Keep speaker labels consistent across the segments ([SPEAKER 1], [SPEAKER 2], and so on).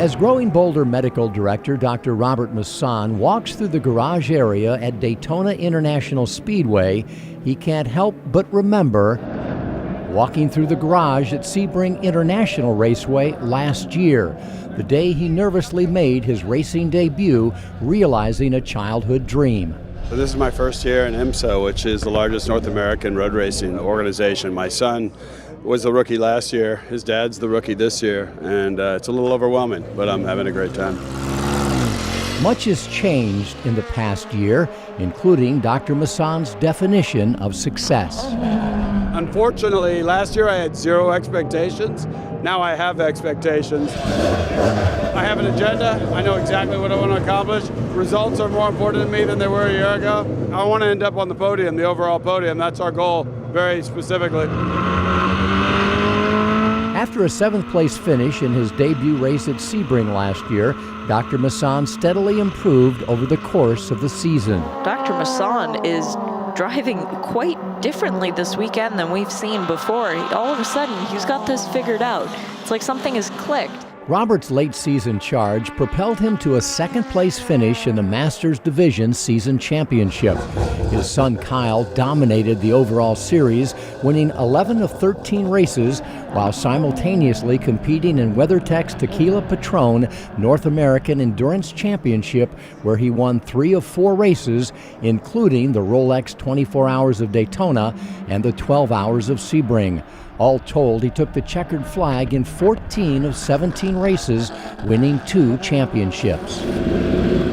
[SPEAKER 1] As Growing Boulder Medical Director Dr. Robert Masson walks through the garage area at Daytona International Speedway, he can't help but remember walking through the garage at Sebring International Raceway last year, the day he nervously made his racing debut, realizing a childhood dream.
[SPEAKER 2] So this is my first year in IMSA, which is the largest North American road racing organization. My son was the rookie last year, his dad's the rookie this year, and it's a little overwhelming, but I'm having a great time.
[SPEAKER 1] Much has changed in the past year, including Dr. Masson's definition of success.
[SPEAKER 2] Unfortunately, last year I had zero expectations. Now I have expectations. I have an agenda. I know exactly what I want to accomplish. Results are more important to me than they were a year ago. I want to end up on the podium, the overall podium. That's our goal, very specifically.
[SPEAKER 1] After a 7th place finish in his debut race at Sebring last year, Dr. Masson steadily improved over the course of the season.
[SPEAKER 3] Dr. Masson is driving quite differently this weekend than we've seen before. All of a sudden, he's got this figured out. It's like something has clicked.
[SPEAKER 1] Robert's late season charge propelled him to a 2nd place finish in the Masters Division Season Championship. His son Kyle dominated the overall series, winning 11 of 13 races, while simultaneously competing in WeatherTech's Tequila Patron North American Endurance Championship, where he won 3 of 4 races, including the Rolex 24 Hours of Daytona and the 12 Hours of Sebring. All told, he took the checkered flag in 14 of 17 races, winning 2 championships.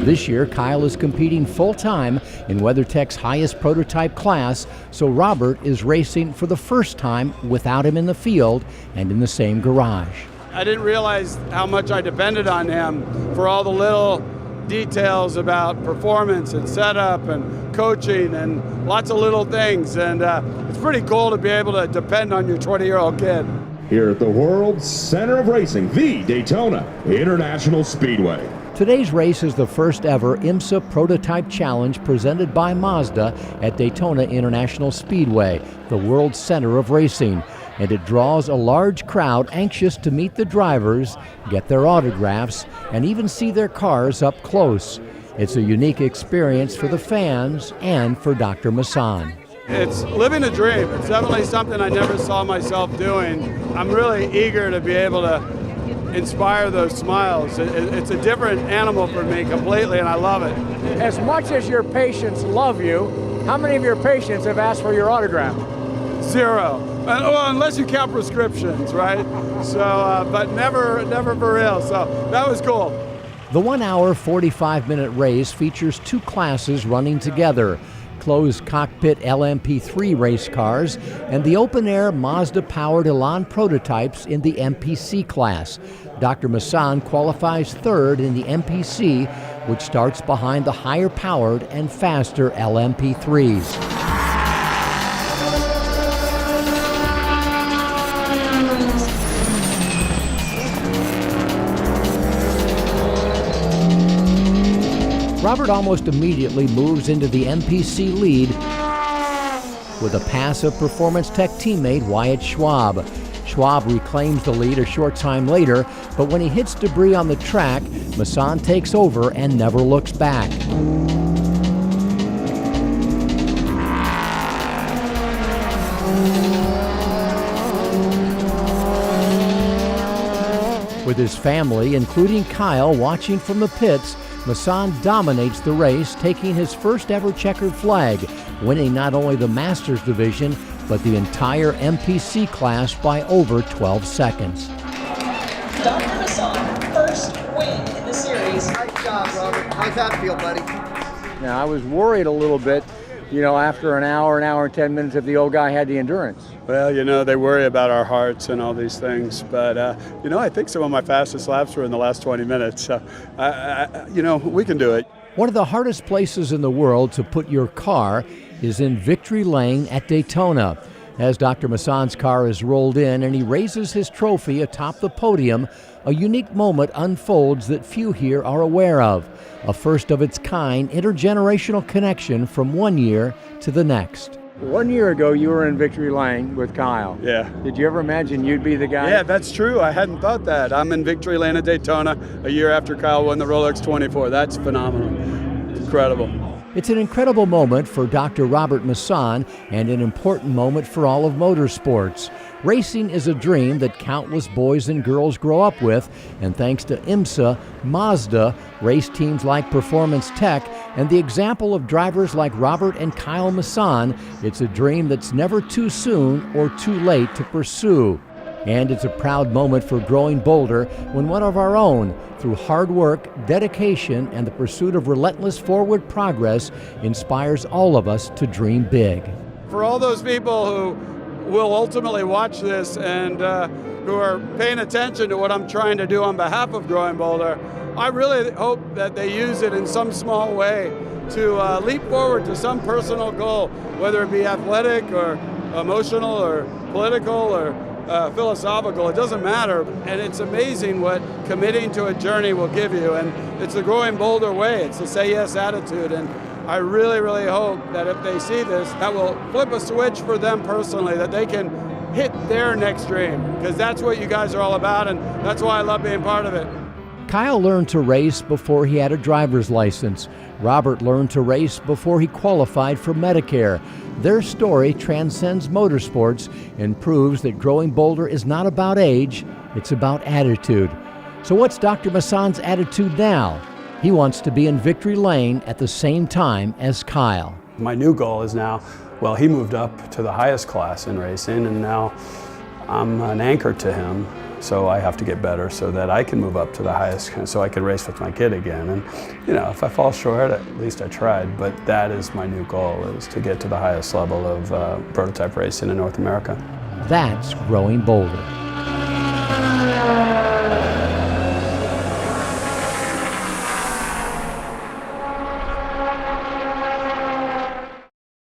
[SPEAKER 1] This year, Kyle is competing full-time in WeatherTech's highest prototype class, so Robert is racing for the first time without him in the field and in the same garage.
[SPEAKER 2] I didn't realize how much I depended on him for all the little details about performance and setup and coaching and lots of little things, and it's pretty cool to be able to depend on your 20-year-old kid.
[SPEAKER 4] Here at the world's center of racing, the Daytona International Speedway.
[SPEAKER 1] Today's race is the first ever IMSA Prototype Challenge presented by Mazda at Daytona International Speedway, the world's center of racing. And it draws a large crowd anxious to meet the drivers, get their autographs, and even see their cars up close. It's a unique experience for the fans and for Dr. Masson.
[SPEAKER 2] It's living a dream. It's definitely something I never saw myself doing. I'm really eager to be able to inspire those smiles. It's a different animal for me completely, and I love it.
[SPEAKER 5] As much as your patients love you, how many of your patients have asked for your autograph?
[SPEAKER 2] 0. Well, unless you count prescriptions, right? So, but never for real. So that was cool.
[SPEAKER 1] The 1-hour, 45-minute race features 2 classes running together: closed cockpit LMP3 race cars and the open-air Mazda-powered Elan prototypes in the MPC class. Dr. Masson qualifies 3rd in the MPC, which starts behind the higher-powered and faster LMP3s. Robert almost immediately moves into the MPC lead with a pass of Performance Tech teammate Wyatt Schwab. Schwab reclaims the lead a short time later, but when he hits debris on the track, Masson takes over and never looks back. With his family, including Kyle, watching from the pits, Masson dominates the race, taking his first ever checkered flag, winning not only the Masters division, but the entire MPC class by over 12 seconds.
[SPEAKER 6] Dr. Masson, first win in the series.
[SPEAKER 7] Nice job, Robert. How's that feel, buddy?
[SPEAKER 5] Now, I was worried a little bit, after an hour and 10 minutes if the old guy had the endurance.
[SPEAKER 2] Well, they worry about our hearts and all these things, but, I think some of my fastest laps were in the last 20 minutes, so, we can do it.
[SPEAKER 1] One of the hardest places in the world to put your car is in Victory Lane at Daytona. As Dr. Masson's car is rolled in and he raises his trophy atop the podium, a unique moment unfolds that few here are aware of. A first-of-its-kind intergenerational connection from one year to the next.
[SPEAKER 5] 1 year ago, you were in victory lane with Kyle.
[SPEAKER 2] Yeah.
[SPEAKER 5] Did you ever imagine you'd be the guy?
[SPEAKER 2] Yeah, that's true. I hadn't thought that. I'm in victory lane at Daytona a year after Kyle won the Rolex 24. That's phenomenal. Incredible.
[SPEAKER 1] It's an incredible moment for Dr. Robert Masson and an important moment for all of motorsports. Racing is a dream that countless boys and girls grow up with, and thanks to IMSA, Mazda, race teams like Performance Tech, and the example of drivers like Robert and Kyle Masson, it's a dream that's never too soon or too late to pursue. And it's a proud moment for Growing Boulder when one of our own, through hard work, dedication, and the pursuit of relentless forward progress, inspires all of us to dream big.
[SPEAKER 2] For all those people who will ultimately watch this and who are paying attention to what I'm trying to do on behalf of Growing Boulder, I really hope that they use it in some small way to leap forward to some personal goal, whether it be athletic or emotional or political or philosophical. It doesn't matter. And it's amazing what committing to a journey will give you. And it's the Growing Boulder way. It's the say yes attitude. And I really, really hope that if they see this, that will flip a switch for them personally, that they can hit their next dream, because that's what you guys are all about, and that's why I love being part of it.
[SPEAKER 1] Kyle learned to race before he had a driver's license. Robert learned to race before he qualified for Medicare. Their story transcends motorsports and proves that Growing Boulder is not about age, it's about attitude. So what's Dr. Masson's attitude now? He wants to be in victory lane at the same time as Kyle.
[SPEAKER 8] My new goal is now, well, he moved up to the highest class in racing, and now I'm an anchor to him. So I have to get better so that I can move up to the highest, so I can race with my kid again. And you know, if I fall short, at least I tried. But that is my new goal, is to get to the highest level of prototype racing in North America.
[SPEAKER 1] That's Growing Boulder.